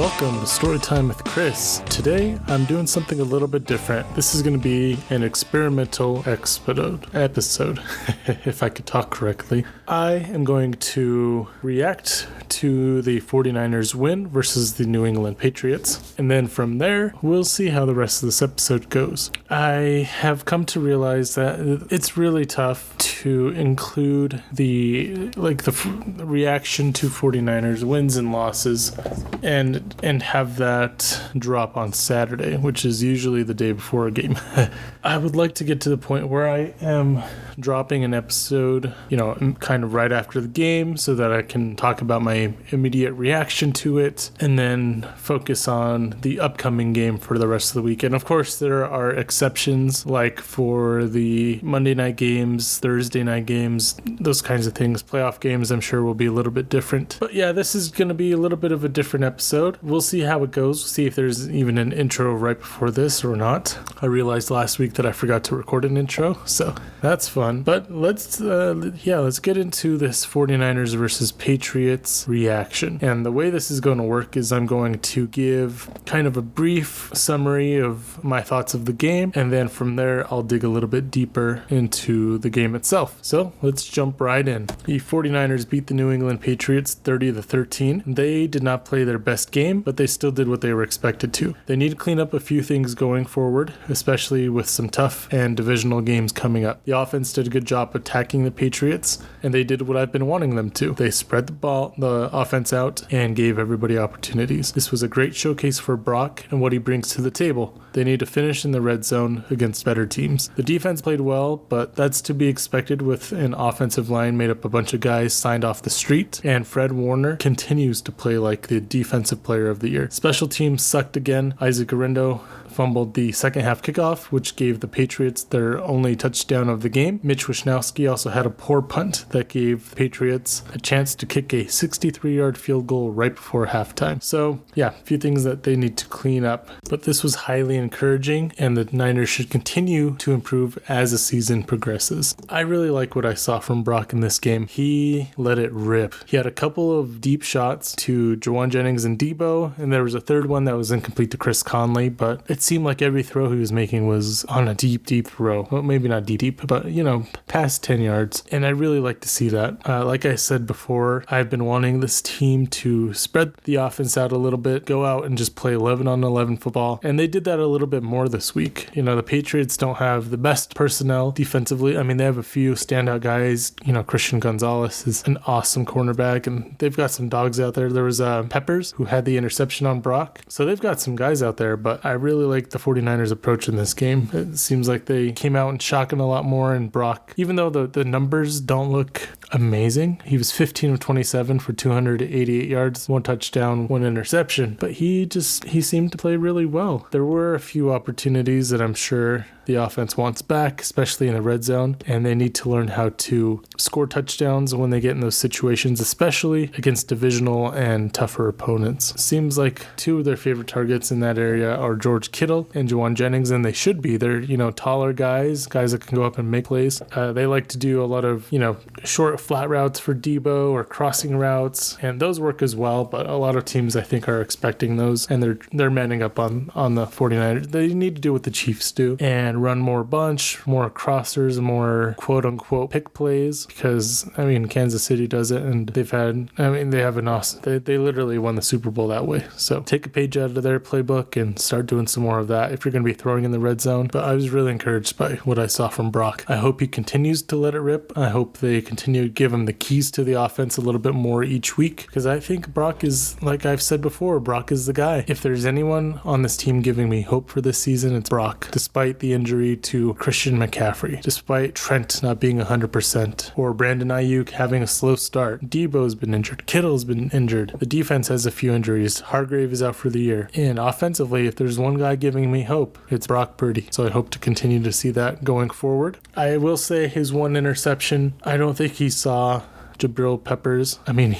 Welcome to Storytime with Chris. Today, I'm doing something a little bit different. This is going to be an experimental episode, if I could talk correctly. I am going to react to the 49ers win versus the New England Patriots. And then from there, we'll see how the rest of this episode goes. I have come to realize that it's really tough to include the reaction to 49ers wins and losses and have that drop on Saturday, which is usually the day before a game. I would like to get to the point where I am dropping an episode, kind of right after the game so that I can talk about my immediate reaction to it and then focus on the upcoming game for the rest of the week. And of course, there are exceptions like for the Monday night games, Thursday night games, those kinds of things. Playoff games, I'm sure, will be a little bit different. But yeah, this is going to be a little bit of a different episode. We'll see how it goes. We'll see if there's even an intro right before this or not. I realized last week that I forgot to record an intro, so that's fun. But let's get into this 49ers versus Patriots reaction. And the way this is going to work is I'm going to give kind of a brief summary of my thoughts of the game, and then from there I'll dig a little bit deeper into the game itself. So let's jump right in. The 49ers beat the New England Patriots 30-13. They did not play their best game, but they still did what they were expected to. They need to clean up a few things going forward, especially with some tough and divisional games coming up. The offense did a good job attacking the Patriots, and they did what I've been wanting them to. They spread the offense out and gave everybody opportunities. This was a great showcase for Brock and what he brings to the table. They need to finish in the red zone against better teams. The defense played well, but that's to be expected with an offensive line made up a bunch of guys signed off the street, and Fred Warner continues to play like the defensive player of the year. Special teams sucked again. Isaac Guerrero fumbled the second half kickoff, which gave the Patriots their only touchdown of the game. Mitch Wishnowsky also had a poor punt that gave the Patriots a chance to kick a 63-yard field goal right before halftime. So yeah, a few things that they need to clean up, but this was highly encouraging, and the Niners should continue to improve as the season progresses. I really like what I saw from Brock in this game. He let it rip. He had a couple of deep shots to Juwan Jennings and Debo, and there was a third one that was incomplete to Chris Conley, but it seemed like every throw he was making was on a deep throw. Well, maybe not deep, but past 10 yards. And I really like to see that. Like I said before, I've been wanting this team to spread the offense out a little bit, go out and just play 11-on-11 football. And they did that a little bit more this week. The Patriots don't have the best personnel defensively. I mean, they have a few standout guys. Christian Gonzalez is an awesome cornerback, and they've got some dogs out there. There was Peppers, who had the interception on Brock. So they've got some guys out there, but I really like the 49ers approach in this game. It seems like they came out and shocking a lot more, and Brock, even though the numbers don't look amazing, he was 15 of 27 for 288 yards, 1 touchdown, 1 interception, but he seemed to play really well. There were a few opportunities that I'm sure the offense wants back, especially in the red zone, and they need to learn how to score touchdowns when they get in those situations, especially against divisional and tougher opponents. Seems like 2 of their favorite targets in that area are George Kittle and Juwan Jennings, and they should be. They're, taller guys that can go up and make plays. They like to do a lot of, short flat routes for Debo or crossing routes, and those work as well, but a lot of teams I think are expecting those, and they're manning up on the 49ers. They need to do what the Chiefs do and run more bunch, more crossers, more quote-unquote pick plays, because, Kansas City does it, and they have an awesome, they literally won the Super Bowl that way. So take a page out of their playbook and start doing some more of that if you're going to be throwing in the red zone. But I was really encouraged by what I saw from Brock. I hope he continues to let it rip. I hope they continue to give him the keys to the offense a little bit more each week, because I think Brock is, like I've said before, Brock is the guy. If there's anyone on this team giving me hope for this season, it's Brock. Despite the injury to Christian McCaffrey, despite Trent not being 100%, or Brandon Aiyuk having a slow start, Debo's been injured, Kittle's been injured, the defense has a few injuries, Hargrave is out for the year, and offensively, if there's one guy giving me hope, it's Brock Purdy. So I hope to continue to see that going forward. I will say his 1 interception, I don't think he saw Jabril Peppers. I mean,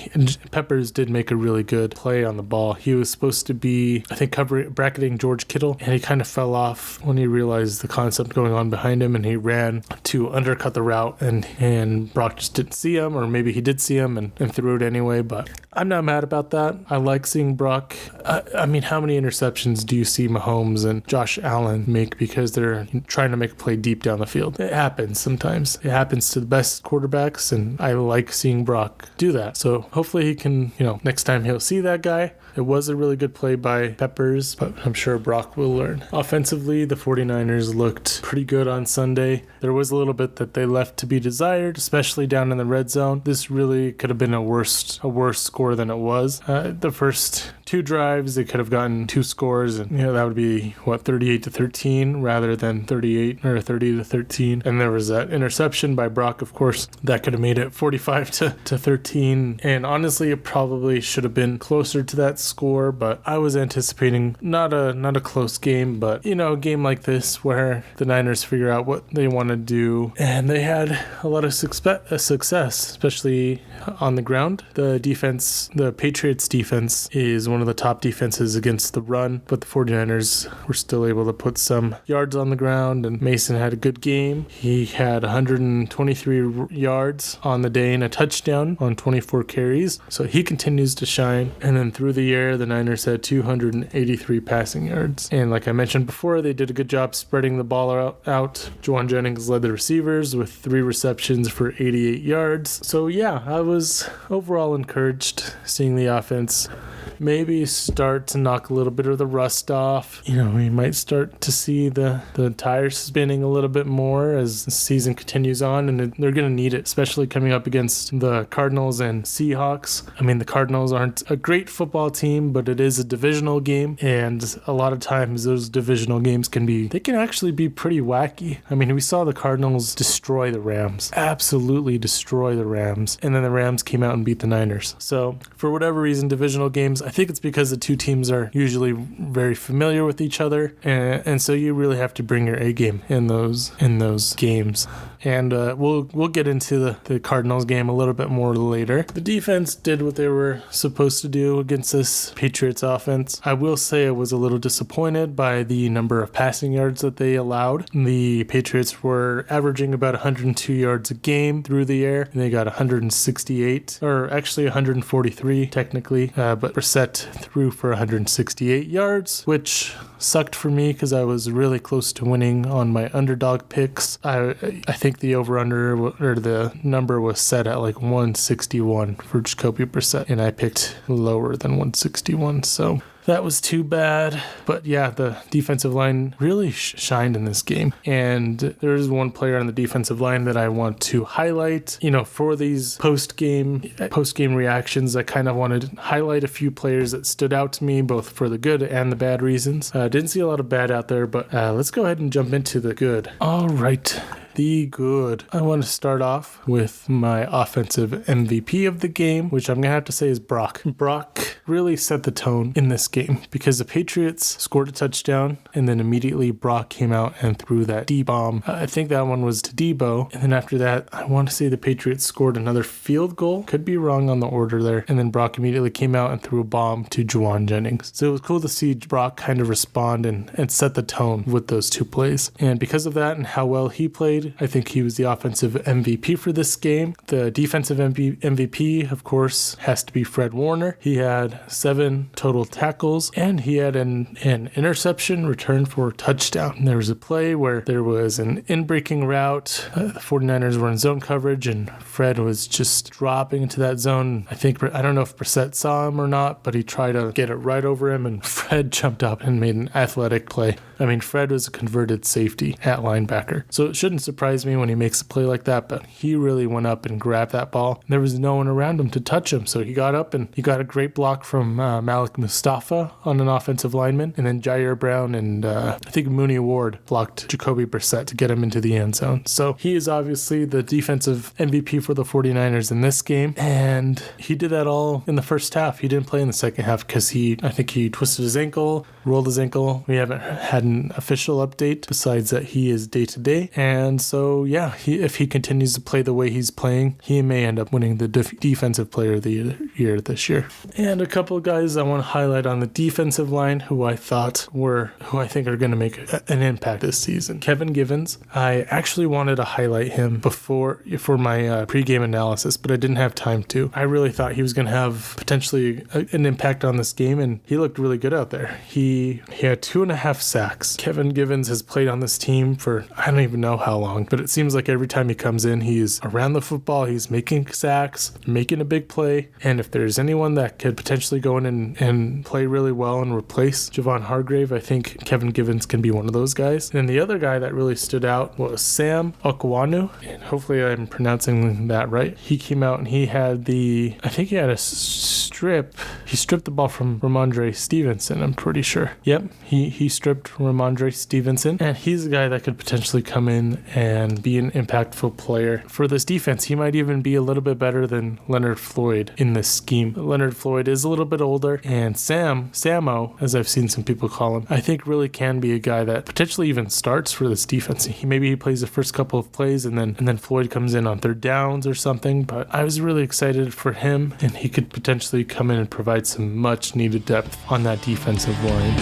Peppers did make a really good play on the ball. He was supposed to be, I think, bracketing George Kittle, and he kind of fell off when he realized the concept going on behind him, and he ran to undercut the route, and Brock just didn't see him, or maybe he did see him and threw it anyway. But I'm not mad about that. I like seeing Brock. I mean, how many interceptions do you see Mahomes and Josh Allen make because they're trying to make a play deep down the field? It happens sometimes. It happens to the best quarterbacks, and I like seeing Brock do that. So hopefully he can, next time he'll see that guy. It was a really good play by Peppers, but I'm sure Brock will learn. Offensively, the 49ers looked pretty good on Sunday. There was a little bit that they left to be desired, especially down in the red zone. This really could have been a worse score than it was. The first 2 drives, they could have gotten 2 scores, and that would be 38-13 rather than 38 or 30-13. And there was that interception by Brock, of course, that could have made it 45-13. And honestly, it probably should have been closer to that score, but I was anticipating not a close game, but a game like this where the Niners figure out what they want to do, and they had a lot of success, especially on the ground. The Patriots defense is one of the top defenses against the run, but the 49ers were still able to put some yards on the ground, and Mason had a good game. He had 123 yards on the day and a touchdown on 24 carries, so he continues to shine. And then through the air, the Niners had 283 passing yards. And like I mentioned before, they did a good job spreading the ball out. Juwan Jennings led the receivers with 3 receptions for 88 yards. So yeah, I was overall encouraged seeing the offense maybe start to knock a little bit of the rust off. We might start to see the tires spinning a little bit more as the season continues on, and they're going to need it, especially coming up against the Cardinals and Seahawks. I mean, the Cardinals aren't a great football team, but it is a divisional game, and a lot of times those divisional games can actually be pretty wacky. I mean, we saw the Cardinals destroy the Rams, absolutely destroy the Rams, and then the Rams came out and beat the Niners. So for whatever reason, divisional games, I think it's because the two teams are usually very familiar with each other, and so you really have to bring your A game in those games. And we'll get into the Cardinals game a little bit more later. The defense did what they were supposed to do against this Patriots offense. I will say I was a little disappointed by the number of passing yards that they allowed. The Patriots were averaging about 102 yards a game through the air, and they got 168, or actually 143 technically, but Brissett threw for 168 yards, which sucked for me because I was really close to winning on my underdog picks. I think the over-under, or the number was set at like 161 for Jacoby Brissett, and I picked lower than 161, so that was too bad. But yeah, the defensive line really shined in this game. And there's one player on the defensive line that I want to highlight. For these post-game reactions, I kind of wanted to highlight a few players that stood out to me, both for the good and the bad reasons. Didn't see a lot of bad out there, but let's go ahead and jump into the good. All right. The good. I want to start off with my offensive MVP of the game, which I'm going to have to say is Brock. Brock really set the tone in this game because the Patriots scored a touchdown, and then immediately Brock came out and threw that D-bomb. I think that one was to Debo. And then after that, I want to say the Patriots scored another field goal. Could be wrong on the order there. And then Brock immediately came out and threw a bomb to Juwan Jennings. So it was cool to see Brock kind of respond and set the tone with those 2 plays. And because of that and how well he played, I think he was the offensive MVP for this game. The defensive MVP, of course, has to be Fred Warner. He had 7 total tackles, and he had an interception returned for a touchdown. There was a play where there was an in-breaking route. The 49ers were in zone coverage, and Fred was just dropping into that zone. I don't know if Brissett saw him or not, but he tried to get it right over him, and Fred jumped up and made an athletic play. I mean, Fred was a converted safety at linebacker, so it shouldn't surprise me when he makes a play like that, but he really went up and grabbed that ball. There was no one around him to touch him, so he got up and he got a great block from Malik Mustafa on an offensive lineman, and then Jair Brown and I think Mooney Ward blocked Jacoby Brissett to get him into the end zone. So he is obviously the defensive MVP for the 49ers in this game, and he did that all in the first half. He didn't play in the second half because I think he twisted his ankle, rolled his ankle. We haven't had an official update besides that he is day-to-day, and so, yeah, if he continues to play the way he's playing, he may end up winning the Defensive Player of the Year this year. And a couple of guys I want to highlight on the defensive line who I think are going to make an impact this season. Kevin Givens, I actually wanted to highlight him for my pregame analysis, but I didn't have time to. I really thought he was going to have potentially an impact on this game, and he looked really good out there. He had 2.5 sacks. Kevin Givens has played on this team for I don't even know how long, but it seems like every time he comes in, he's around the football, he's making sacks, making a big play, and if there's anyone that could potentially go in and play really well and replace Javon Hargrave, I think Kevin Givens can be one of those guys. And the other guy that really stood out was Sam Okwanu, and hopefully I'm pronouncing that right. He came out and he had a strip. He stripped the ball from Ramondre Stevenson, I'm pretty sure. Yep, he stripped Ramondre Stevenson, and he's a guy that could potentially come in and be an impactful player for this defense. He might even be a little bit better than Leonard Floyd in this scheme. Leonard Floyd is a little bit older, and Samo, as I've seen some people call him, I think really can be a guy that potentially even starts for this defense. Maybe he plays the first couple of plays and then Floyd comes in on third downs or something, but I was really excited for him, and he could potentially come in and provide some much needed depth on that defensive line.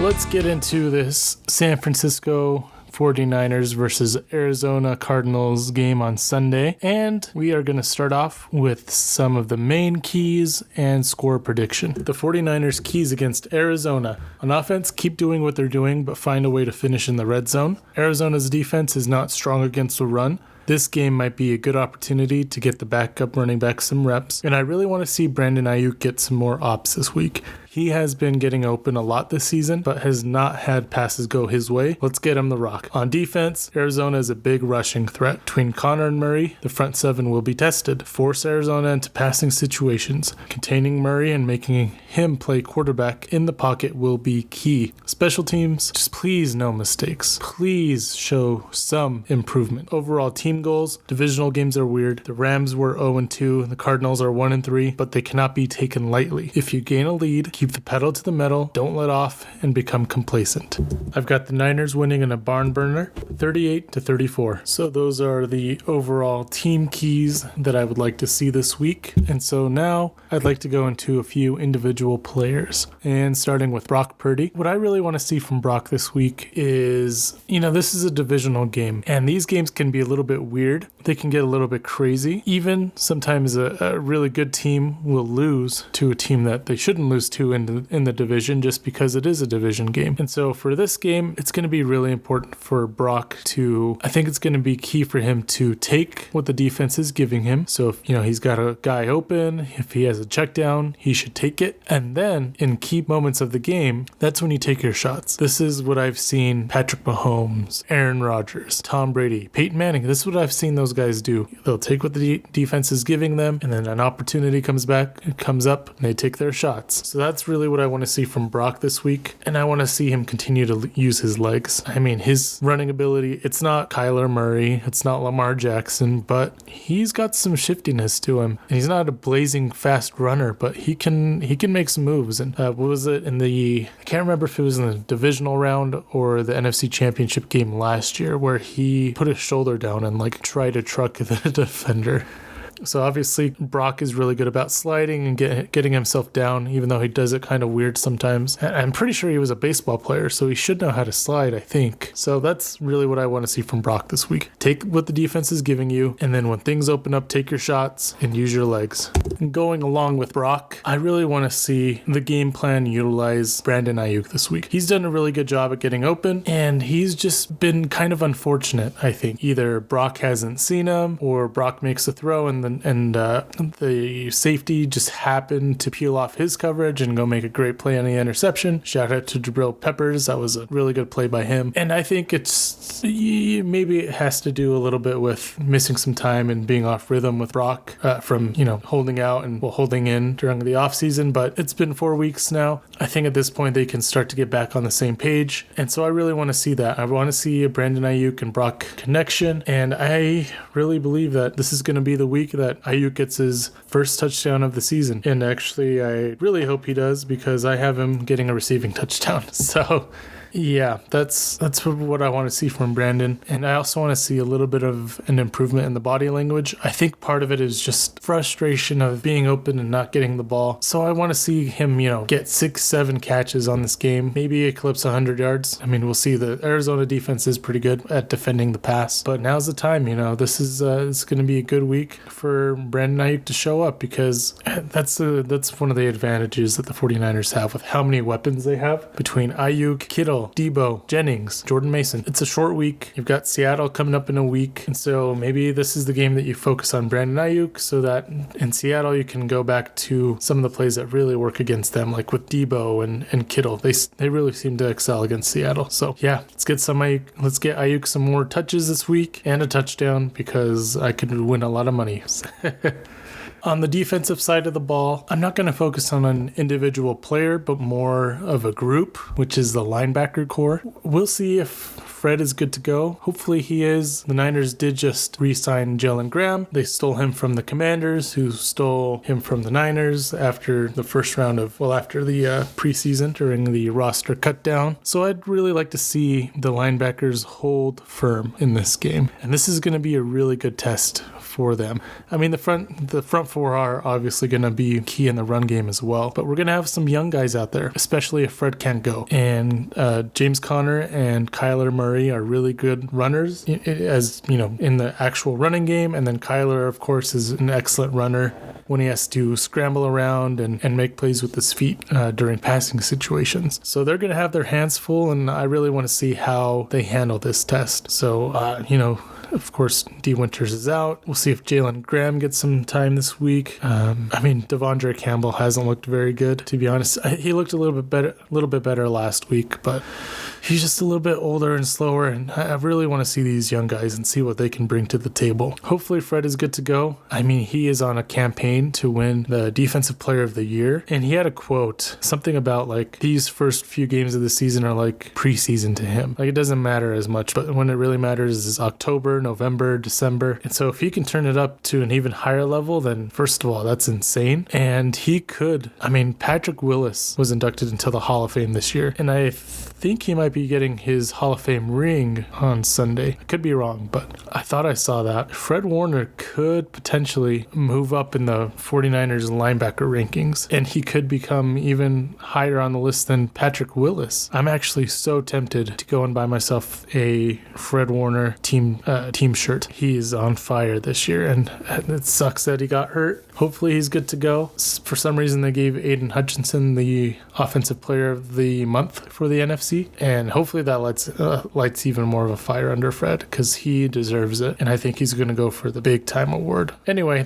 Let's get into this San Francisco 49ers versus Arizona Cardinals game on Sunday, and we are going to start off with some of the main keys and score prediction. The 49ers keys against Arizona. On offense, keep doing what they're doing, but find a way to finish in the red zone. Arizona's defense is not strong against the run. This game might be a good opportunity to get the backup running back some reps, and I really want to see Brandon Aiyuk get some more ops this week. He has been getting open a lot this season, but has not had passes go his way. Let's get him the rock. On defense, Arizona is a big rushing threat. Between Connor and Murray, the front seven will be tested. Force Arizona into passing situations. Containing Murray and making him play quarterback in the pocket will be key. Special teams, just please no mistakes. Please show some improvement. Overall team goals, divisional games are weird. The Rams were 0-2, the Cardinals are 1-3, but they cannot be taken lightly. If you gain a lead, keep the pedal to the metal, don't let off, and become complacent. I've got the Niners winning in a barn burner, 38-34. So those are the overall team keys that I would like to see this week. And so now I'd like to go into a few individual players. And starting with Brock Purdy. What I really want to see from Brock this week is, this is a divisional game, and these games can be a little bit weird. They can get a little bit crazy. Even sometimes a really good team will lose to a team that they shouldn't lose to in the division just because it is a division game. And so for this game, it's going to be really important for Brock I think it's going to be key for him to take what the defense is giving him. So if, he's got a guy open, if he has a check down, he should take it. And then in key moments of the game, that's when you take your shots. This is what I've seen Patrick Mahomes, Aaron Rodgers, Tom Brady, Peyton Manning. This is what I've seen those guys do. They'll take what the defense is giving them, and then an opportunity comes up, and they take their shots. So that's really what I want to see from Brock this week, and I want to see him continue to use his legs. I mean, his running ability, it's not Kyler Murray, it's not Lamar Jackson, but he's got some shiftiness to him, and he's not a blazing fast runner, but he can make some moves. And what was it I can't remember if it was in the divisional round or the NFC Championship game last year, where he put his shoulder down and tried to truck the defender. So obviously Brock is really good about sliding and getting himself down, even though he does it kind of weird sometimes. And I'm pretty sure he was a baseball player, so he should know how to slide, I think. So that's really what I want to see from Brock this week. Take what the defense is giving you, and then when things open up, take your shots and use your legs. And going along with Brock, I really want to see the game plan utilize Brandon Aiyuk this week. He's done a really good job at getting open, and he's just been kind of unfortunate, I think. Either Brock hasn't seen him, or Brock makes a throw and and the safety just happened to peel off his coverage and go make a great play on the interception. Shout out to Jabril Peppers. That was a really good play by him. And I think maybe it has to do a little bit with missing some time and being off rhythm with Brock from, holding out and holding in during the offseason. But it's been 4 weeks now. I think at this point they can start to get back on the same page. And so I really want to see that. I want to see a Brandon Aiyuk and Brock connection. And I really believe that this is going to be the week that Aiyuk gets his first touchdown of the season. And actually, I really hope he does because I have him getting a receiving touchdown. So yeah, that's what I want to see from Brandon. And I also want to see a little bit of an improvement in the body language. I think part of it is just frustration of being open and not getting the ball. So I want to see him, get 6-7 catches on this game, maybe eclipse 100 yards. I mean, we'll see. The Arizona defense is pretty good at defending the pass, but now's the time. This is it's going to be a good week for Brandon Aiyuk to show up because that's one of the advantages that the 49ers have with how many weapons they have between Aiyuk, Kittle, Debo, Jennings, Jordan Mason. It's a short week. You've got Seattle coming up in a week. And so maybe this is the game that you focus on Brandon Aiyuk so that in Seattle you can go back to some of the plays that really work against them, like with Debo and Kittle. They really seem to excel against Seattle. So yeah, let's get Aiyuk some more touches this week and a touchdown because I could win a lot of money. On the defensive side of the ball, I'm not going to focus on an individual player, but more of a group, which is the linebacker core. We'll see if Fred is good to go. Hopefully he is. The Niners did just re-sign Jalen Graham. They stole him from the Commanders, who stole him from the Niners after the after the preseason during the roster cut down. So I'd really like to see the linebackers hold firm in this game. And this is going to be a really good test for them. I mean, the front four are obviously going to be key in the run game as well, but we're going to have some young guys out there, especially if Fred can't go. And James Conner and Kyler Murray are really good runners, as in the actual running game. And then Kyler, of course, is an excellent runner when he has to scramble around and make plays with his feet during passing situations. So they're going to have their hands full, and I really want to see how they handle this test. So, of course, D. Winters is out. We'll see if Jalen Graham gets some time this week. Devondre Campbell hasn't looked very good, to be honest. He looked a little bit better last week, but he's just a little bit older and slower, and I really want to see these young guys and see what they can bring to the table. Hopefully Fred is good to go. I mean, he is on a campaign to win the Defensive Player of the Year, and he had a quote, something about like these first few games of the season are like preseason to him. Like, it doesn't matter as much, but when it really matters is October, November, December. And so if he can turn it up to an even higher level, then first of all, that's insane. And he could, Patrick Willis was inducted into the Hall of Fame this year, and I think he might be getting his Hall of Fame ring on Sunday. I could be wrong, but I thought I saw that. Fred Warner could potentially move up in the 49ers linebacker rankings, and he could become even higher on the list than Patrick Willis. I'm actually so tempted to go and buy myself a Fred Warner team shirt. He is on fire this year, and it sucks that he got hurt. Hopefully he's good to go. For some reason, they gave Aiden Hutchinson the Offensive Player of the Month for the NFC, and hopefully that lights even more of a fire under Fred, because he deserves it, and I think he's going to go for the big time award. Anyway,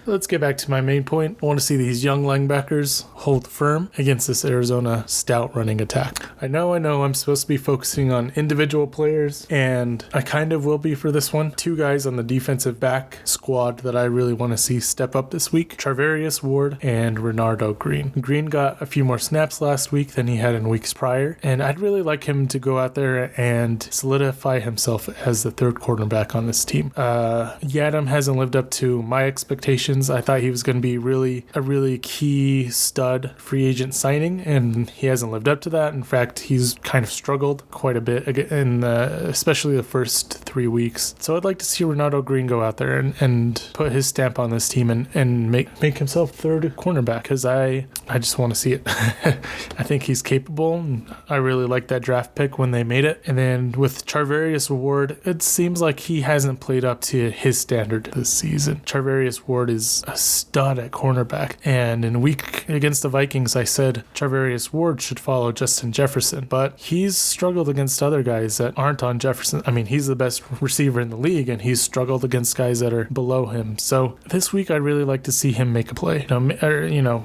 let's get back to my main point. I want to see these young linebackers hold firm against this Arizona stout running attack. I know I'm supposed to be focusing on individual players, and I kind of will be for this one. Two guys on the defensive back squad that I really want to see step up this week: Charvarius Ward and Renardo Green. Green got a few more snaps last week than he had in weeks prior, and I'd really like him to go out there and solidify himself as the third cornerback on this team. Yadam hasn't lived up to my expectations. I thought he was going to be a really key stud free agent signing, and he hasn't lived up to that. In fact, he's kind of struggled quite a bit, especially the first 3 weeks. So I'd like to see Renardo Green go out there and put his stamp on this team and make himself third cornerback, because I just want to see it. I think he's capable, and I really like that draft pick when they made it. And then with Charvarius Ward, it seems like he hasn't played up to his standard this season. Charvarius Ward is is a stud at cornerback. And in week against the Vikings, I said Charvarius Ward should follow Justin Jefferson, but he's struggled against other guys that aren't on Jefferson. I mean, he's the best receiver in the league, and he's struggled against guys that are below him. So this week, I'd really like to see him make a play.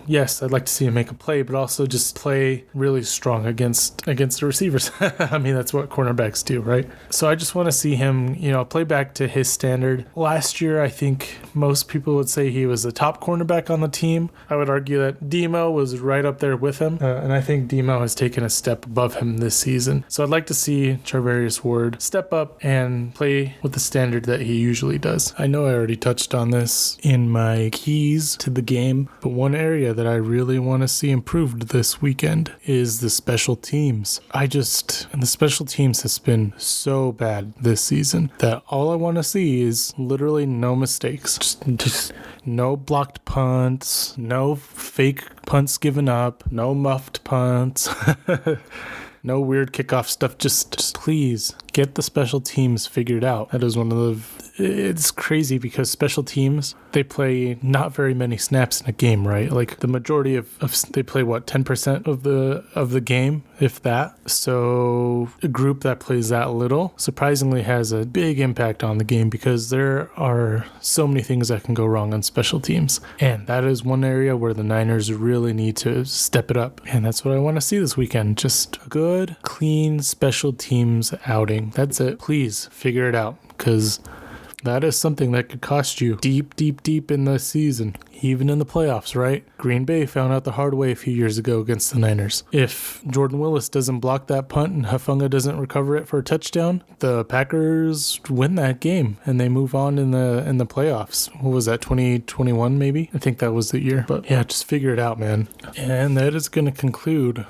Yes, I'd like to see him make a play, but also just play really strong against the receivers. I mean, that's what cornerbacks do, right? So I just want to see him, play back to his standard. Last year, I think most people would say he was the top cornerback on the team. I would argue that Demo was right up there with him, and I think Demo has taken a step above him this season. So I'd like to see Charvarius Ward step up and play with the standard that he usually does. I know I already touched on this in my keys to the game, but one area that I really want to see improved this weekend is the special teams. The special teams has been so bad this season that all I want to see is literally no mistakes. Just no blocked punts, no fake punts given up, no muffed punts. No weird kickoff stuff. Just please get the special teams figured out. That is it's crazy because special teams, they play not very many snaps in a game, right? Like the majority of they play 10% of the game, if that. So a group that plays that little surprisingly has a big impact on the game because there are so many things that can go wrong on special teams. And that is one area where the Niners really need to step it up. And that's what I want to see this weekend. Just a good, clean special teams outing. That's it. Please figure it out because that is something that could cost you deep in the season, even in the playoffs, right? Green Bay found out the hard way a few years ago against the Niners. If Jordan Willis doesn't block that punt and Hufanga doesn't recover it for a touchdown, the Packers win that game and they move on in the playoffs. What was that, 2021 maybe? I think that was the year. But yeah, just figure it out, man. And that is going to conclude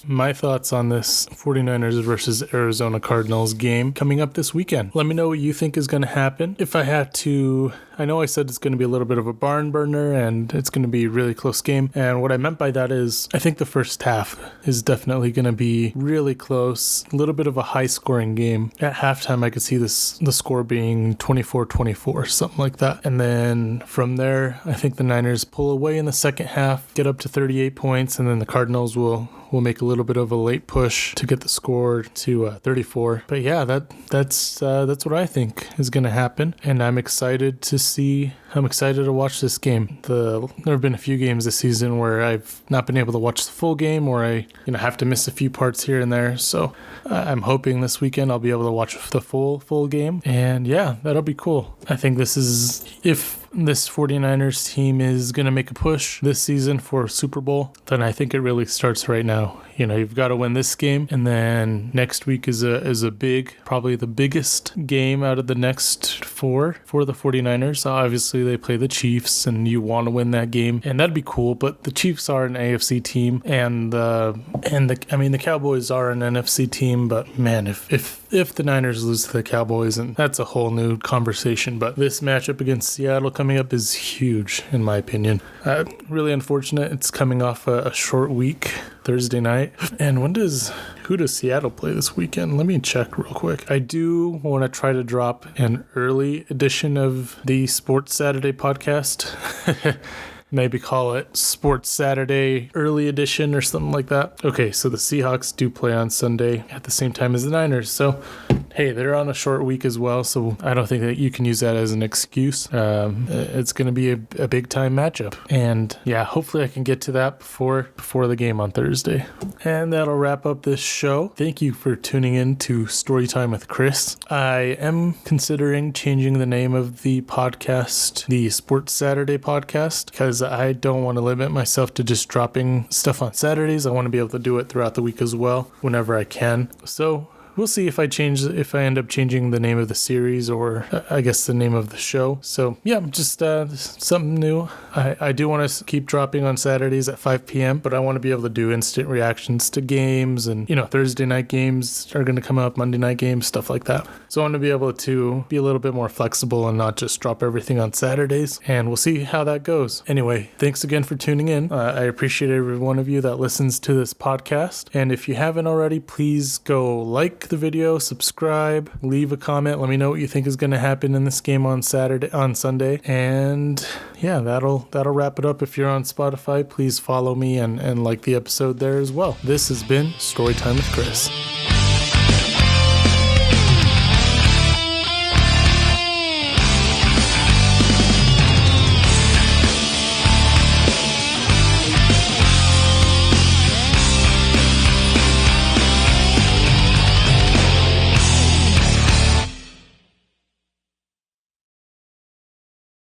my thoughts on this 49ers versus Arizona Cardinals game coming up this weekend. Let me know what you think is going to happen. If I had to, I know I said it's going to be a little bit of a barn burner and it's going to be a really close game. And what I meant by that is I think the first half is definitely going to be really close, a little bit of a high scoring game. At halftime, I could see the score being 24-24, something like that. And then from there, I think the Niners pull away in the second half, get up to 38 points, and then the Cardinals will make a little bit of a late push to get the score to 34. But yeah, that's what I think is going to happen, and I'm excited to watch this game. There have been a few games this season where I've not been able to watch the full game, or I have to miss a few parts here and there. So I'm hoping this weekend I'll be able to watch the full game, and yeah, that'll be cool. I think if this 49ers team is going to make a push this season for Super Bowl, then I think it really starts right now. You've got to win this game, and then next week is a big, probably the biggest game out of the next four for the 49ers. Obviously, they play the Chiefs, and you want to win that game, and that'd be cool. But the Chiefs are an AFC team, and the Cowboys are an NFC team. But man, if the Niners lose to the Cowboys, and that's a whole new conversation. But this matchup against Seattle coming up is huge, in my opinion. Really unfortunate. It's coming off a short week, Thursday night. And who does Seattle play this weekend? Let me check real quick. I do want to try to drop an early edition of the Sports Saturday podcast. Maybe call it Sports Saturday Early Edition or something like that. Okay, so the Seahawks do play on Sunday at the same time as the Niners. So, hey, they're on a short week as well, so I don't think that you can use that as an excuse. It's going to be a big-time matchup. And, yeah, hopefully I can get to that before the game on Thursday. And that'll wrap up this show. Thank you for tuning in to Storytime with Chris. I am considering changing the name of the podcast, the Sports Saturday podcast, because I don't want to limit myself to just dropping stuff on Saturdays. I want to be able to do it throughout the week as well, whenever I can. So we'll see if I end up changing the name of the series, or I guess the name of the show. So yeah, just something new. I do want to keep dropping on Saturdays at 5 p.m., but I want to be able to do instant reactions to games, and Thursday night games are going to come up, Monday night games, stuff like that. So I want to be able to be a little bit more flexible and not just drop everything on Saturdays, and we'll see how that goes. Anyway, thanks again for tuning in. I appreciate every one of you that listens to this podcast, and if you haven't already, please go like the video, subscribe, leave a comment. Let me know what you think is going to happen in this game on Sunday. And yeah, that'll wrap it up. If you're on Spotify, please follow me and like the episode there as well. This has been Storytime with Chris.